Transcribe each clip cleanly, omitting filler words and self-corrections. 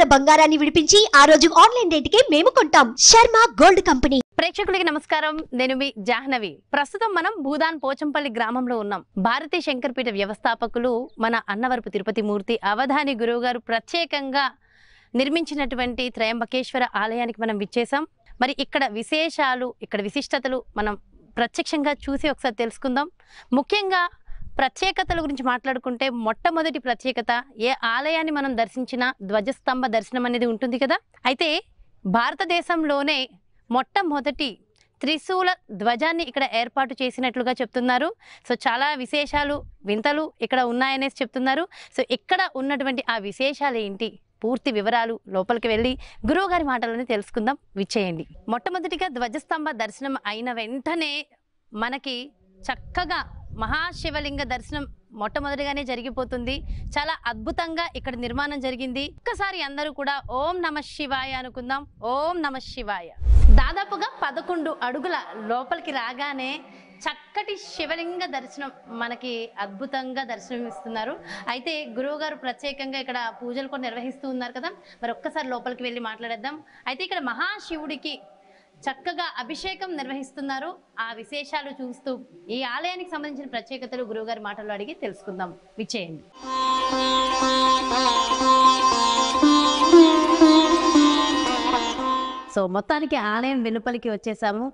గ్రాముల బంగారాన్ని విడిపించి ఆ రోజు ఆన్లైన్ రేటుకే మేము కొంటాం. Sharma gold company. ప్రేక్షకులకి నమస్కారం. నేను మీ జాహ్నవి. ప్రస్తుతం మనం భూదాన్ పోచంపల్లి గ్రామంలో ఉన్నాం. భారతీయ శంకరపీఠ వ్యవస్థాపకులు మన అన్నవరపు తిరుపతి మూర్తి అవధాని గురువు గారు ప్రత్యేకంగా నిర్మించినటువంటి త్రయంబకేశ్వర ఆలయానికి మనం విచ్చేసాం. మరి ఇక్కడ విశేషాలు, ఇక్కడ విశిష్టతలు మనం ప్రత్యక్షంగా చూసి ఒకసారి తెలుసుకుందాం. ముఖ్యంగా ప్రత్యేకతల గురించి మాట్లాడుకుంటే మొట్టమొదటి ప్రత్యేకత, ఏ ఆలయాన్ని మనం దర్శించినా ధ్వజస్తంభ దర్శనం అనేది ఉంటుంది కదా. అయితే భారతదేశంలోనే మొట్టమొదటి త్రిశూల ధ్వజాన్ని ఇక్కడ ఏర్పాటు చేసినట్లుగా చెప్తున్నారు. సో చాలా విశేషాలు, వింతలు ఇక్కడ ఉన్నాయనేసి చెప్తున్నారు. సో ఇక్కడ ఉన్నటువంటి ఆ విశేషాలు ఏంటి, పూర్తి వివరాలు లోపలికి వెళ్ళి గురువు గారి మాటలని తెలుసుకుందాం. విచ్చేయండి. మొట్టమొదటిగా ధ్వజస్తంభ దర్శనం అయిన వెంటనే మనకి చక్కగా మహాశివలింగ దర్శనం మొట్టమొదటిగానే జరిగిపోతుంది. చాలా అద్భుతంగా ఇక్కడ నిర్మాణం జరిగింది. ఒక్కసారి అందరూ కూడా ఓం నమ శివాయ అనుకుందాం. ఓం నమ శివాయ. దాదాపుగా 11 అడుగుల లోపలికి రాగానే చక్కటి శివలింగ దర్శనం మనకి అద్భుతంగా దర్శనం ఇస్తున్నారు. అయితే గురువు గారు ప్రత్యేకంగా ఇక్కడ పూజలు కూడా నిర్వహిస్తూ ఉన్నారు కదా. మరి ఒక్కసారి లోపలికి వెళ్ళి మాట్లాడేద్దాం. అయితే ఇక్కడ మహాశివుడికి చక్కగా అభిషేకం నిర్వహిస్తున్నారు. ఆ విశేషాలు చూస్తూ ఈ ఆలయానికి సంబంధించిన ప్రత్యేకతలు గురువుగారి మాటల్లో అడిగి తెలుసుకుందాం. విచ్చేయండి. సో మొత్తానికి ఆలయం వెలుపలికి వచ్చేసాము.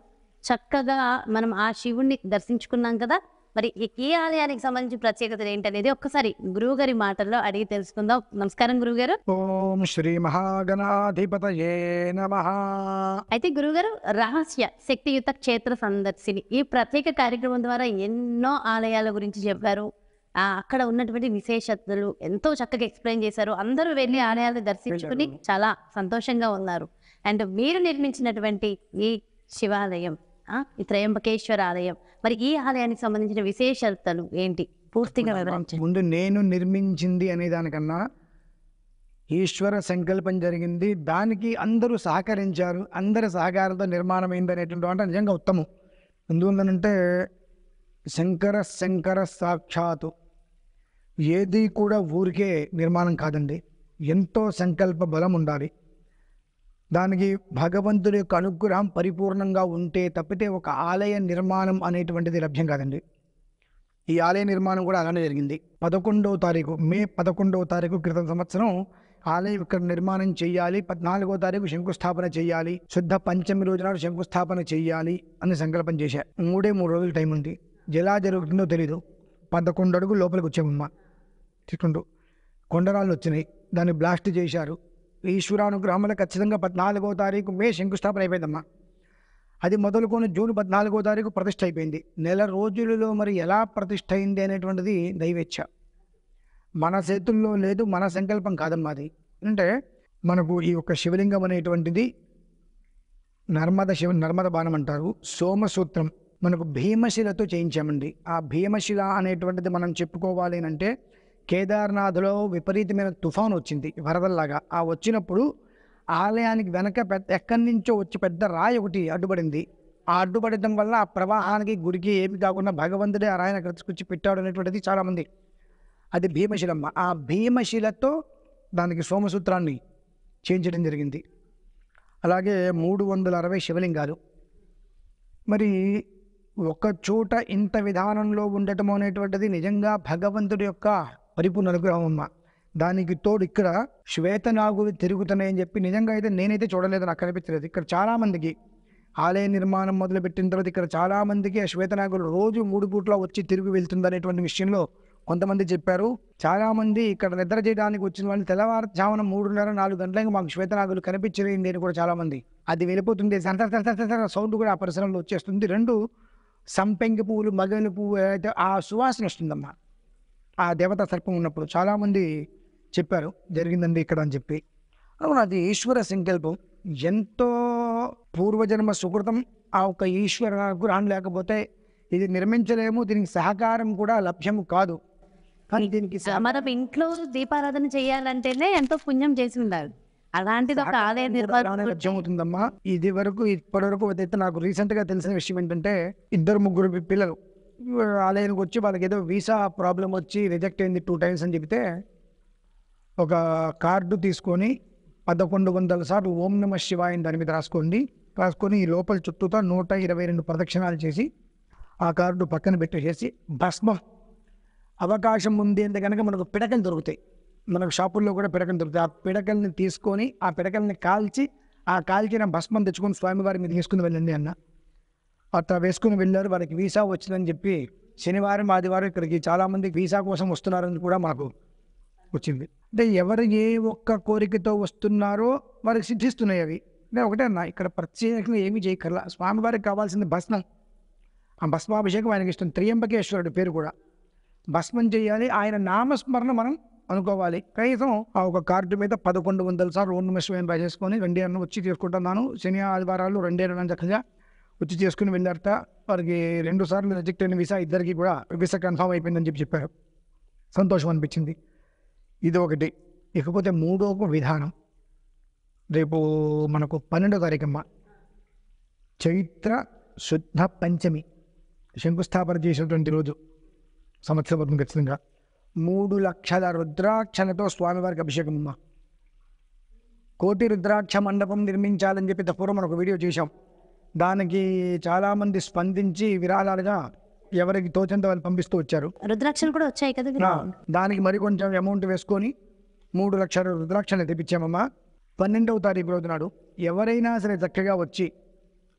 చక్కగా మనం ఆ శివుణ్ణి దర్శించుకున్నాం కదా. మరి ఈ ఆలయానికి సంబంధించిన ప్రత్యేకత ఏంటనేది ఒక్కసారి గురువు గారి మాటల్లో అడిగి తెలుసుకుందాం. నమస్కారం గురువుగారు. ఓం శ్రీ మహాగణాధిపతయే నమః. అయితే గురువుగారు, రహస్య శక్తియుత క్షేత్ర సందర్శిని ఈ ప్రత్యేక కార్యక్రమం ద్వారా ఎన్నో ఆలయాల గురించి చెప్పారు. అక్కడ ఉన్నటువంటి విశేషతలు ఎంతో చక్కగా ఎక్స్ప్లెయిన్ చేశారు. అందరూ వెళ్ళి ఆలయాలను దర్శించుకుని చాలా సంతోషంగా ఉన్నారు. అండ్ మీరు నిర్మించినటువంటి ఈ శివాలయం, ఈ త్రయంబకేశ్వర ఆలయం, మరి ఈ ఆలయానికి సంబంధించిన విశేషతలు ఏంటి పూర్తిగా వివరించండి. ముందు నేను నిర్మించింది అనే దానికన్నా ఈశ్వర సంకల్పం జరిగింది, దానికి అందరూ సహకరించారు, అందరి సహకారంతో నిర్మాణం అయింది అనేటువంటి అంటే నిజంగా ఉత్తమం. ఎందువల్లనంటే శంకర సాక్షాత్తు ఏది కూడా ఊరికే నిర్మాణం కాదండి, ఎంతో సంకల్ప బలం ఉండాలి. దానికి భగవంతుడి యొక్క అనుగ్రహం పరిపూర్ణంగా ఉంటే తప్పితే ఒక ఆలయ నిర్మాణం అనేటువంటిది లభ్యం కాదండి. ఈ ఆలయ నిర్మాణం కూడా అలానే జరిగింది. 11వ తారీఖు మే 11వ తారీఖు క్రితం సంవత్సరం ఆలయం ఇక్కడ నిర్మాణం చేయాలి, 14వ తారీఖు శంకుస్థాపన చేయాలి, శుద్ధ పంచమి రోజు నాడు శంకుస్థాపన చేయాలి అని సంకల్పం చేశా. 3 రోజులు టైం ఉంది. ఎలా జరుగుతుందో తెలీదు. 11 అడుగులు లోపలికి వచ్చామమ్మా. చిక్కుంటూ కొండరాళ్ళు వచ్చినాయి, దాన్ని బ్లాస్ట్ చేశారు. ఈశ్వరానుగ్రహంలో ఖచ్చితంగా 14వ తారీఖు మే శంకుస్థాపన అయిపోయిందమ్మా. అది మొదలుకొని జూన్ 14వ తారీఖు ప్రతిష్ఠ అయిపోయింది. నెల రోజులలో మరి ఎలా ప్రతిష్ఠ అయింది అనేటువంటిది దైవేచ్ఛ, మన చేతుల్లో లేదు, మన సంకల్పం కాదమ్మా. అది అంటే మనకు ఈ యొక్క శివలింగం అనేటువంటిది నర్మద బాణం అంటారు. సోమసూత్రం మనకు భీమశిలతో చేయించామండి. ఆ భీమశిల అనేటువంటిది మనం చెప్పుకోవాలి అంటే కేదార్నాథ్లో విపరీతమైన తుఫాను వచ్చింది, వరదల్లాగా. ఆ వచ్చినప్పుడు ఆలయానికి వెనక ఎక్కడి నుంచో వచ్చి పెద్ద రాయి ఒకటి అడ్డుపడింది. ఆ అడ్డుపడటం వల్ల ఆ ప్రవాహానికి గురికి ఏమి కాకుండా భగవంతుడే ఆ రాయిని తీసుకొచ్చి పెట్టాడు అనేటువంటిది చాలామంది. అది భీమశిలమ్మ. ఆ భీమశిలతో దానికి సోమసూత్రాన్ని చేయించడం జరిగింది. అలాగే 360 శివలింగాలు. మరి ఒక చోట ఇంత విధానంలో ఉండటం అనేటువంటిది నిజంగా భగవంతుడి యొక్క పరిపూర్ణ అనుగ్రహం అమ్మ. దానికి తోడు ఇక్కడ శ్వేతనాగులు తిరుగుతున్నాయని చెప్పి నిజంగా అయితే నేనైతే చూడలేదు, నాకు కనిపించలేదు. ఇక్కడ చాలామందికి ఆలయ నిర్మాణం మొదలుపెట్టిన తర్వాత ఇక్కడ చాలామందికి ఆ శ్వేతనాగులు రోజు 3 పూట్ల వచ్చి తిరిగి వెళ్తుంది అనేటువంటి విషయంలో కొంతమంది చెప్పారు. చాలామంది ఇక్కడ నిద్ర చేయడానికి వచ్చిన వాళ్ళు తెల్లవారుజామున 3:30-4 గంటలకు మాకు శ్వేతనాగులు కనిపించినాయి అని కూడా చాలామంది. అది వెళ్ళిపోతుంది, సౌండ్ కూడా ఆ పరిసరంలో వచ్చేస్తుంది. 2 సంపెంగి పువ్వులు, మగని పువ్వు అయితే ఆ సువాసన వస్తుందమ్మా. ఆ దేవతా సర్పం ఉన్నప్పుడు చాలామంది చెప్పారు జరిగిందండి ఇక్కడ అని చెప్పి. అవును, అది ఈశ్వర సంకల్పం, ఎంతో పూర్వజన్మ సుకృతం. ఆ ఒక ఈశ్వర అనుగ్రహం లేకపోతే ఇది నిర్మించలేము, దీనికి సహకారం కూడా లభ్యము కాదు. కానీ దీనికి మనం ఇంట్లో దీపారాధన చేయాలంటేనే ఎంతో పుణ్యం చేసి ఉండాలి. అలాంటిది ఒక ఆలయ నిర్మాణం అవుతుందమ్మా. ఇప్పటి వరకు అయితే నాకు రీసెంట్ గా తెలిసిన విషయం ఏంటంటే 2-3 పిల్లలు ఆలయానికి వచ్చి వాళ్ళకి ఏదో వీసా ప్రాబ్లం వచ్చి రిజెక్ట్ అయింది 2 times అని చెప్తే ఒక కార్డు తీసుకొని 1100 సార్లు ఓం నమ శివాయ దాని మీద రాసుకొని ఈ లోపల చుట్టూతో 122 ప్రదక్షిణాలు చేసి ఆ కార్డు పక్కన పెట్టేసేసి భస్మం అవకాశం ఉంది అంటే కనుక మనకు పిడకలు దొరుకుతాయి, మనకు షాపుల్లో కూడా పిడకలు దొరుకుతాయి. ఆ పిడకల్ని తీసుకొని ఆ పిడకల్ని కాల్చి ఆ కాల్చిన భస్మం తెచ్చుకొని స్వామివారి మీద వేసుకుని వెళ్ళండి అన్న. అట్లా వేసుకుని వెళ్ళారు. వారికి వీసా వచ్చిందని చెప్పి శనివారం ఆదివారం ఇక్కడికి చాలామంది వీసా కోసం వస్తున్నారని కూడా మాకు వచ్చింది. అంటే ఎవరు ఏ ఒక్క కోరికతో వస్తున్నారో వారికి సిద్ధిస్తున్నాయి అవి. అంటే ఒకటే అన్న, ఇక్కడ ప్రత్యేకంగా ఏమీ చేయక్కర్లా. స్వామివారికి కావాల్సింది భస్మం. ఆ భస్మాభిషేకం ఆయనకి ఇష్టం. త్రియంబకేశ్వరుడు పేరు కూడా. భస్మం చేయాలి, ఆయన నామస్మరణ మనం అనుకోవాలి. కనీసం ఆ ఒక కార్డు మీద 1100 సార్లు ఓం నమః శివాయ రాసేసుకొని రెండే అన్న వచ్చి చేసుకుంటున్నాను. శని ఆదివారాలు రెండే అన్న చక్కగా వచ్చి చేసుకుని వెళ్ళారట. వారికి 2 సార్లు రిజెక్ట్ అయిన వీసా, ఇద్దరికి కూడా వీసా కన్ఫామ్ అయిపోయిందని చెప్పారు. సంతోషం అనిపించింది. ఇది ఒకటి. ఇకపోతే మూడవ విధానం, రేపు మనకు 12వ తారీఖమ్మ చైత్ర శుద్ధ పంచమి శంకుస్థాపన చేసినటువంటి రోజు, సంవత్సరం ఖచ్చితంగా 3 లక్షల రుద్రాక్షలతో స్వామివారికి అభిషేకం అమ్మ. 1 కోటి రుద్రాక్ష మండపం నిర్మించాలని చెప్పి తప్పూర్వం మనం ఒక వీడియో చేశాం. దానికి చాలామంది స్పందించి విరాళాలుగా ఎవరికి తోచంత వాళ్ళు పంపిస్తూ వచ్చారు. రుద్రాక్షలు కూడా వచ్చాయి కదా. దానికి మరి కొంచెం అమౌంట్ వేసుకొని 3 లక్షల రుద్రాక్షలు తెప్పించామమ్మా. 12వ తారీఖు రోజు నాడు ఎవరైనా సరే చక్కగా వచ్చి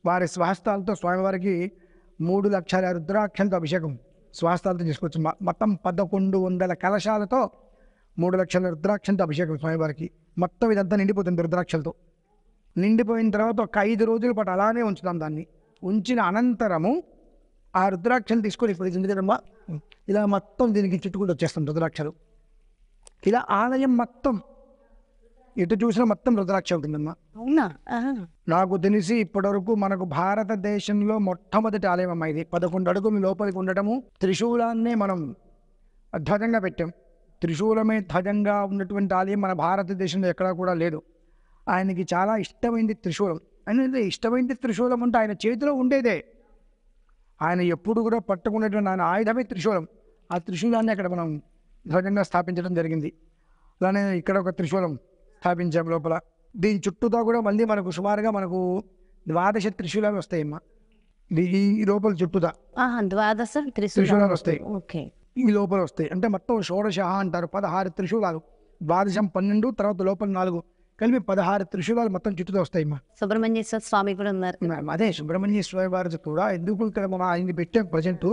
వారి స్వహస్తాలతో స్వామివారికి 3 లక్షల రుద్రాక్షలతో అభిషేకం స్వహస్తాలతో చేసుకోవచ్చు. మొత్తం 1100 కలశాలతో 3 లక్షల రుద్రాక్షలతో అభిషేకం స్వామివారికి. మొత్తం ఇదంతా నిండిపోతుంది రుద్రాక్షలతో. నిండిపోయిన తర్వాత ఒక 5 రోజుల పాటు అలానే ఉంచుతాం. దాన్ని ఉంచిన అనంతరము ఆ రుద్రాక్షలు తీసుకొని ఇప్పుడు ఎందుకంటే ఇలా మొత్తం దీనికి చుట్టుకుంటూ వచ్చేస్తాం రుద్రాక్షలు. ఇలా ఆలయం మొత్తం ఎటు చూసినా మొత్తం రుద్రాక్ష ఉంటుందమ్మా. అవునా? నాకు తెలిసి ఇప్పటివరకు మనకు భారతదేశంలో మొట్టమొదటి ఆలయం అమ్మా ఇది. 11 అడుగులు లోపలికి ఉండటము, త్రిశూలాన్నే మనం ధ్వజంగా పెట్టాం. త్రిశూలమే ధ్వజంగా ఉన్నటువంటి ఆలయం మన భారతదేశంలో ఎక్కడా కూడా లేదు. ఆయనకి చాలా ఇష్టమైంది త్రిశూలం. ఆయన ఇష్టమైంది త్రిశూలం అంటే ఆయన చేతిలో ఉండేదే. ఆయన ఎప్పుడు కూడా పట్టుకునేటువంటి ఆయన ఆయుధమే త్రిశూలం. ఆ త్రిశూలాన్ని అక్కడ మనం ధ్వజంగా స్థాపించడం జరిగింది. అలానే ఇక్కడ ఒక త్రిశూలం స్థాపించాం లోపల. దీని చుట్టూతో కూడా మళ్ళీ మనకు సుమారుగా మనకు 12 త్రిశూలాలు వస్తాయమ్మా. ఈ లోపల చుట్టూతా 12 త్రిశూలాలు వస్తాయి. ఓకే, ఈ లోపల వస్తాయి. అంటే మొత్తం షోడశ అంటారు. 16 త్రిశూలాలు. 12 12 తర్వాత లోపల 4 కలిపి 16 త్రిశూలాలు మొత్తం చుట్టూతో వస్తాయమ్మా. సుబ్రహ్మణ్యేశ్వర స్వామి కూడా ఉన్నారు. అదే సుబ్రహ్మణ్య స్వామి వారి కూడా ఎందుకు ఇక్కడ మనం ఆయన్ని పెట్టాం. ప్రజెంట్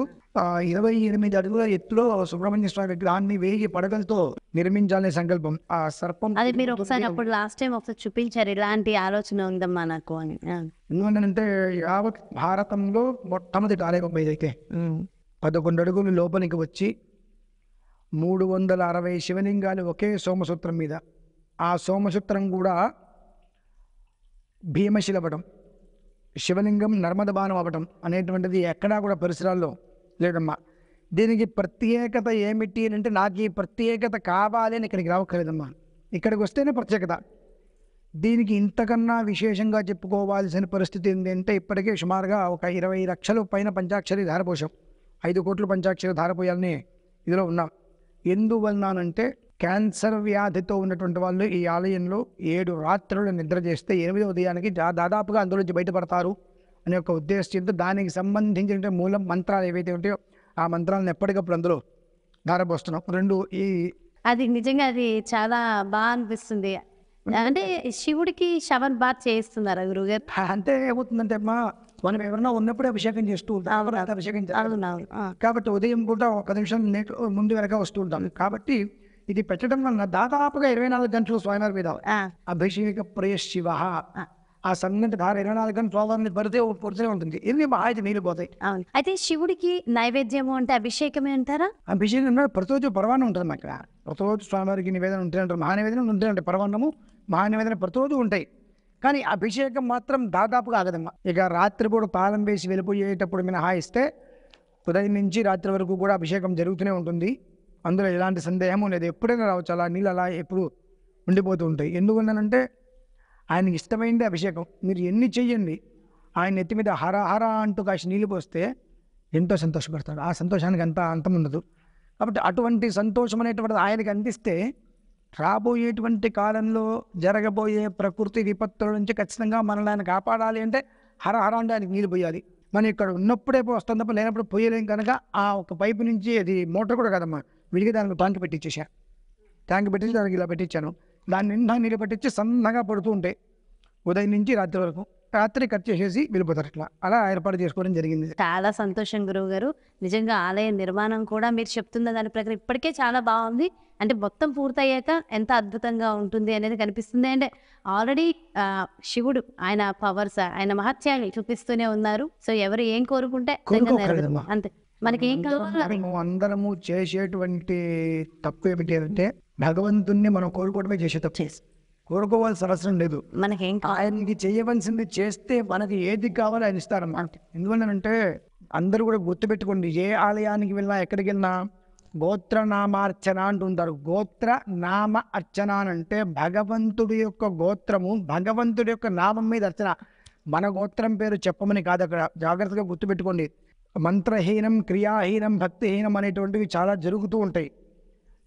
28 అడుగుల ఎత్తులో సుబ్రహ్మణ్య స్వామి విగ్రహాన్ని 1000 పడగలతో నిర్మించాలనే సంకల్పం. ఆ సర్పం అది మీరు ఒకసారి అప్పుడు లాస్ట్ టైం ఒకసారి చూపించారు. ఇలాంటి ఆలోచన ఉందమ్మా నాకు అని. ఎందుకంటే యావత్ భారతంలో మొట్టమొదటి ఆలయం ఇదైతే 11 అడుగులు లోపలికి వచ్చి 360 శివలింగాలు ఒకే సోమసూత్రం మీద. ఆ సోమసూత్రం కూడా భీమశిల అవ్వడం, శివలింగం నర్మద బాణం అవ్వడం అనేటువంటిది ఎక్కడా కూడా పరిసరాల్లో లేదమ్మా. దీనికి ప్రత్యేకత ఏమిటి అంటే నాకు ఈ ప్రత్యేకత కావాలి అని ఇక్కడికి రావక్కర్లేదమ్మా. ఇక్కడికి వస్తేనే ప్రత్యేకత. దీనికి ఇంతకన్నా విశేషంగా చెప్పుకోవాల్సిన పరిస్థితి ఏంటంటే ఇప్పటికే సుమారుగా ఒక 20 లక్షలు పైన పంచాక్షరి ధారపోసాం. 5 కోట్ల పంచాక్షరి ధారపోయాలని ఇదిలో ఉన్నాం. ఎందువలనంటే క్యాన్సర్ వ్యాధితో ఉన్నటువంటి వాళ్ళు ఈ ఆలయంలో 7 రాత్రులు నిద్ర చేస్తే 8వ ఉదయానికి దాదాపుగా అందులోంచి బయటపడతారు అనే ఒక ఉద్దేశంతో దానికి సంబంధించిన మూలం మంత్రాలు ఏవైతే ఉంటాయో ఆ మంత్రాలను ఎప్పటికప్పుడు అందులో ధారపోస్తున్నాం. 2 అది నిజంగా అది చాలా బాగా అనిపిస్తుంది. అంటే శివుడికి శవన్ బాత్ చేయిస్తున్నారు గురుగారు. అంటే ఏమవుతుందంటే అమ్మా మనం ఎవరన్నా ఉన్నప్పుడే అభిషేకం చేస్తూ ఉంటాం. అభిషేకం కాబట్టి ఉదయం పూట 1 నిమిషం ముందు వెనక వస్తూ ఉంటాం. కాబట్టి ఇది పెట్టడం వలన దాదాపుగా 24 గంటలు స్వామివారి మీద అభిషేక ప్రియ శివ. ఆ సన్నటి ధార 24 గంటలు స్వామివారిని పడితే పొడితేనే ఉంటుంది. ఇది అయితే నీళ్ళు పోతాయి. అయితే శివుడికి నైవేద్యము అంటే అభిషేకమే అంటారా? అభిషేకం ప్రతిరోజు పరవాన్నం ఉంటుంది అక్కడ. ప్రతిరోజు స్వామివారికి నివేదన ఉంటాయంటారు. మహానివేదన ఉంటాయంటే పరవాన్నము మహానివేదన ప్రతిరోజు ఉంటాయి. కానీ అభిషేకం మాత్రం దాదాపుగా ఆగదమ్మా. ఇక రాత్రిపూట తాళం వేసి వెళ్ళిపోయేటప్పుడు మినహాయిస్తే ఉదయం నుంచి రాత్రి వరకు కూడా అభిషేకం జరుగుతూనే ఉంటుంది. అందులో ఎలాంటి సందేహము లేదు. ఎప్పుడైనా రావచ్చు. అలా నీళ్ళు అలా ఎప్పుడు ఉండిపోతూ ఉంటాయి. ఎందుకన్నానంటే ఆయనకి ఇష్టమైంది అభిషేకం. మీరు ఎన్ని చెయ్యండి, ఆయన ఎత్తి మీద హర హర అంటూ కాసి నీళ్ళు పోస్తే ఎంతో సంతోషపడతాడు. ఆ సంతోషానికి అంత అంతం ఉండదు. కాబట్టి అటువంటి సంతోషం అనేటువంటిది ఆయనకి అందిస్తే రాబోయేటువంటి కాలంలో జరగబోయే ప్రకృతి విపత్తుల నుంచి ఖచ్చితంగా మనల్ని ఆయన కాపాడాలి అంటే హర అంటే ఆయనకి నీళ్ళు పోయాలి. మనం ఇక్కడ ఉన్నప్పుడే వస్తుంది తప్ప లేనప్పుడు పోయలేం కనుక ఆ ఒక పైపు నుంచి అది మోటార్ కూడా కదమ్మా, విడిగా దానికి ట్యాంక్ పెట్టించేసా. ట్యాంక్ పెట్టించి దానికి ఇలా పెట్టించాను. దాన్ని నిండా నీళ్ళు పెట్టించి సన్నగా పడుతూ ఉంటాయి ఉదయం నుంచి రాత్రి వరకు. రాత్రి కట్ చేసేసి వెళ్ళిపోతారు. ఇట్లా అలా ఏర్పాటు చేసుకోవడం జరిగింది. చాలా సంతోషం గురువు గారు. నిజంగా ఆలయ నిర్మాణం కూడా మీరు చెప్తున్న దాని ప్రకారం ఇప్పటికే చాలా బాగుంది. అంటే మొత్తం పూర్తయ్యాక ఎంత అద్భుతంగా ఉంటుంది అనేది కనిపిస్తుంది. అంటే ఆల్రెడీ శివుడు ఆయన పవర్స్, ఆయన మహత్యాన్ని చూపిస్తూనే ఉన్నారు. సో ఎవరు ఏం కోరుకుంటే కోరుకోగలదమ్మా. అంతే, మనకి ఏం కావాలో అది. అందరము చేసేటువంటి తప్పు ఏమిటి అంటే భగవంతుణ్ణి మనం కోరుకోవడమే చేసే తప్పు. కోరుకోవాల్సిన అవసరం లేదు. మనకేం ఆయనకి చేయవలసింది చేస్తే మనకి ఏది కావాలో ఆయన ఇస్తారన్నమాట. ఎందువల్లనంటే అందరూ కూడా గుర్తుపెట్టుకోండి, ఏ ఆలయానికి వెళ్ళినా ఎక్కడికి వెళ్ళినా గోత్రనామార్చన అంటుంటారు. గోత్ర నామ అర్చన అంటే భగవంతుడి యొక్క గోత్రము, భగవంతుడి యొక్క నామం మీద అర్చన. మన గోత్రం పేరు చెప్పమని కాదు అక్కడ. జాగ్రత్తగా గుర్తుపెట్టుకోండి. మంత్రహీనం, క్రియాహీనం, భక్తిహీనం అనేటువంటివి చాలా జరుగుతూ ఉంటాయి.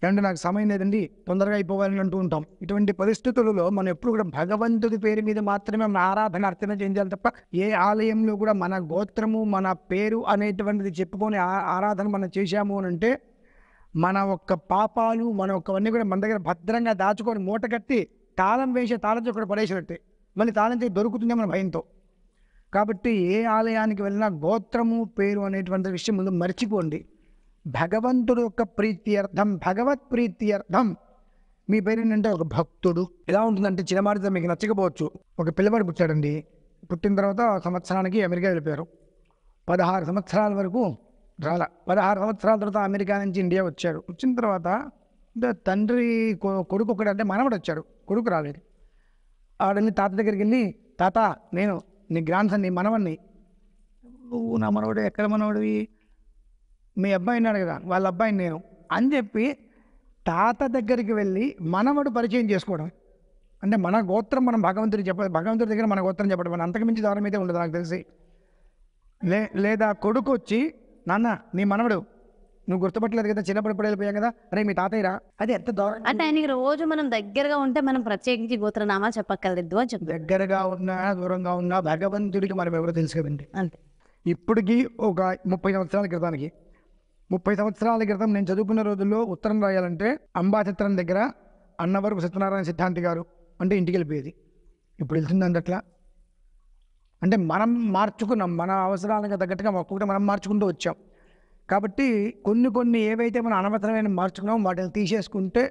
అంటే నాకు సమయం లేదండి, తొందరగా అయిపోవాలని అంటూ ఉంటాం. ఇటువంటి పరిస్థితులలో మనం ఎప్పుడు కూడా భగవంతుడి పేరు మీద మాత్రమే మన ఆరాధన అర్చన చేయాలి తప్ప ఏ ఆలయంలో కూడా మన గోత్రము, మన పేరు అనేటువంటిది చెప్పుకొని ఆరాధన మనం చేశాము అని అంటే మన ఒక్క పాపాలు, మన ఒక్కవన్నీ కూడా మన దగ్గర భద్రంగా దాచుకొని మూట కట్టి తాళం వేసే తాళం ఒకటి పడేసినట్టే. మళ్ళీ తాళం చేసి దొరుకుతుంది మన భయంతో. కాబట్టి ఏ ఆలయానికి వెళ్ళినా గోత్రము, పేరు అనేటువంటి విషయం ముందు మర్చిపోండి. భగవంతుడు యొక్క ప్రీత్యర్థం, భగవత్ ప్రీత్యర్థం మీ పేరు ఏంటంటే ఒక భక్తుడు. ఎలా ఉంటుందంటే చిన్నమాడితో మీకు నచ్చకపోవచ్చు. ఒక పిల్లవాడు పుట్టాడండి. పుట్టిన తర్వాత సంవత్సరానికి అమెరికా వెళ్ళిపోయారు. 16 సంవత్సరాల వరకు రాలా. 16 సంవత్సరాల తర్వాత అమెరికా నుంచి ఇండియా వచ్చాడు. వచ్చిన తర్వాత తండ్రి కొడుకు ఒకటి అంటే మనవడు వచ్చాడు, కొడుకు రాలేదు. ఆడని తాత దగ్గరికి వెళ్ళి, తాత నేను నీ గ్రాండ్ సన్, నీ మనవడిని. నువ్వు నా మనవడు, ఎక్కడ మనవడివి? మీ అబ్బాయి ఉన్నాడు కదా, వాళ్ళ అబ్బాయిని నేను అని చెప్పి తాత దగ్గరికి వెళ్ళి మనవడు పరిచయం చేసుకోవడం. అంటే మన గోత్రం మనం భగవంతుడికి చెప్పాలి, భగవంతుడి దగ్గర మన గోత్రం చెప్పడం. మన అంతకుమించి దారం అయితే ఉండదు నాకు తెలిసి. లేదా కొడుకు వచ్చి, నాన్న నీ మనవడు, నువ్వు గుర్తుపట్టలేదు కదా, చిన్నప్పుడు వెళ్ళిపోయాం కదా, అరే మీ తాతయ్యరా. అది ఎంత దారుణం. అంటే ఆయనకి రోజు మనం దగ్గరగా ఉంటే మనం ప్రత్యేకించి గోత్రనామా చెప్పక్కర్లేదు అని చెప్పి. దగ్గరగా ఉన్నా దూరంగా ఉన్నా భగవంతుడికి మనం ఎవరో తెలుసు కదండి. అంతే. ఇప్పటికీ ఒక 30 సంవత్సరాల క్రితానికి, 30 సంవత్సరాల క్రితం నేను చదువుకున్న రోజుల్లో ఉత్తరం రాయాలంటే అంబాచిత్రం దగ్గర అన్నవరపు సత్యనారాయణ సిద్ధాంతి గారు అంటే ఇంటికి వెళ్ళిపోయేది. ఇప్పుడు వెళ్తుందండి అట్లా. అంటే మనం మార్చుకున్నాం, మన అవసరాలకు తగ్గట్టుగా ఒక్కొక్కటి మనం మార్చుకుంటూ వచ్చాం. కాబట్టి కొన్ని ఏవైతే మనం అనవసరమైన మార్చుకున్నామో వాటిని తీసేసుకుంటే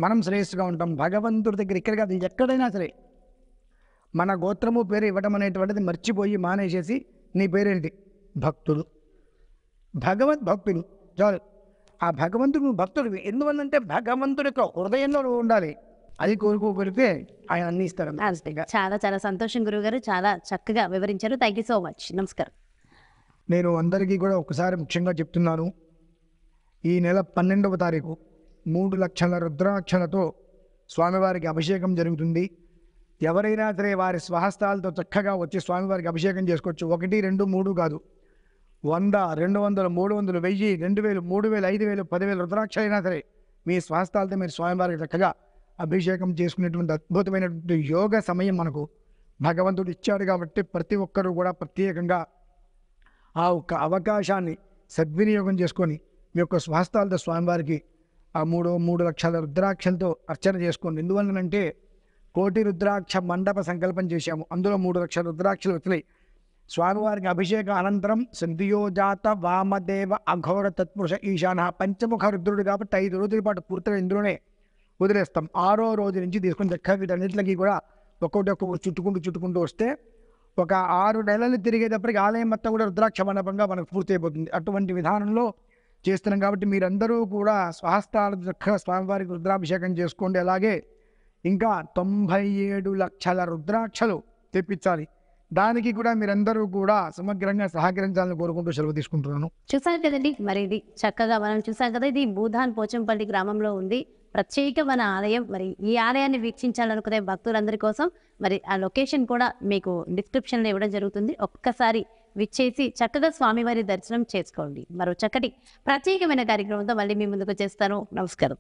మనం శ్రేయస్సుగా ఉంటాం. భగవంతుడి దగ్గర ఇక్కడ కాదు, ఎక్కడైనా సరే మన గోత్రము పేరు ఇవ్వడం అనేటువంటిది మర్చిపోయి మానేసేసి నీ పేరేంటి? భక్తుడు, భగవద్భక్తుడు చాలు. ఆ భగవంతుడు భక్తుడు ఎందువల్లంటే భగవంతుడి యొక్క హృదయంలో నువ్వు ఉండాలి. అది కోరుకోగలిగితే ఆయన అన్ని ఇస్తాడు. చాలా చాలా సంతోషం గురువు గారు, చాలా చక్కగా వివరించారు. Thank you so much. నమస్కారం. నేను అందరికీ కూడా ఒకసారి ముఖ్యంగా చెప్తున్నాను, ఈ నెల 12వ తారీఖు 3 లక్షల రుద్రాక్షలతో స్వామివారికి అభిషేకం జరుగుతుంది. ఎవరైనా సరే వారి స్వహస్తాలతో చక్కగా వచ్చి స్వామివారికి అభిషేకం చేసుకోవచ్చు. 1, 2, 3 కాదు, 100, 200, 300, 1000, 2000, 3000, 5000, 10,000 రుద్రాక్షలు అయినా సరే మీ స్వహస్తాలతో మీరు స్వామివారికి చక్కగా అభిషేకం చేసుకునేటువంటి అద్భుతమైనటువంటి యోగ సమయం మనకు భగవంతుడు ఇచ్చాడు. కాబట్టి ప్రతి ఒక్కరూ కూడా ప్రత్యేకంగా ఆ ఒక్క అవకాశాన్ని సద్వినియోగం చేసుకొని మీ యొక్క స్వహస్తాలతో స్వామివారికి ఆ 3 లక్షల రుద్రాక్షలతో అర్చన చేసుకోండి. ఎందువల్లనంటే 1,000,000 రుద్రాక్ష మండప సంకల్పం చేశాము. అందులో 3 లక్షల రుద్రాక్షలు వచ్చినాయి. స్వామివారికి అభిషేక అనంతరం సంధ్యోజాత వామదేవ అఘోర తత్పురుష ఈశాన పంచముఖ రుద్రుడు కాబట్టి 5 రోజుల పాటు పూర్తిగా ఇందులోనే వదిలేస్తాం. 6వ రోజు నుంచి తీసుకుని చక్కగా వీటన్నిటికీ కూడా ఒక్కొక్కటి చుట్టుకుంటూ వస్తే ఒక 6 నెలలు తిరిగేటప్పటికి ఆలయం మొత్తం కూడా రుద్రాక్ష మండపంగా మనకు పూర్తి అయిపోతుంది. అటువంటి విధానంలో చేస్తున్నాం. కాబట్టి మీరందరూ కూడా స్వహస్తాల చక్కగా స్వామివారికి రుద్రాభిషేకం చేసుకోండి. అలాగే ఇంకా 97 లక్షల రుద్రాక్షలు తెప్పించాలి. దానికి కూడా మీరందరూ కూడా సమగ్రంగా సహకరించాలని కోరుకుంటూ సెలవు తీసుకుంటున్నాను. చూసారు కదండి, మరి ఇది చక్కగా మనం చూసాం కదా, ఇది భూదాన్ పోచంపల్లి గ్రామంలో ఉంది ప్రత్యేకమైన ఆలయం. మరి ఈ ఆలయాన్ని వీక్షించాలనుకునే భక్తులందరి కోసం మరి ఆ లొకేషన్ కూడా మీకు డిస్క్రిప్షన్లో ఇవ్వడం జరుగుతుంది. ఒక్కసారి విచ్చేసి చక్కగా స్వామివారి దర్శనం చేసుకోండి. మరో చక్కటి ప్రత్యేకమైన కార్యక్రమంతో మళ్ళీ మీ ముందుకు చేస్తాను. నమస్కారం.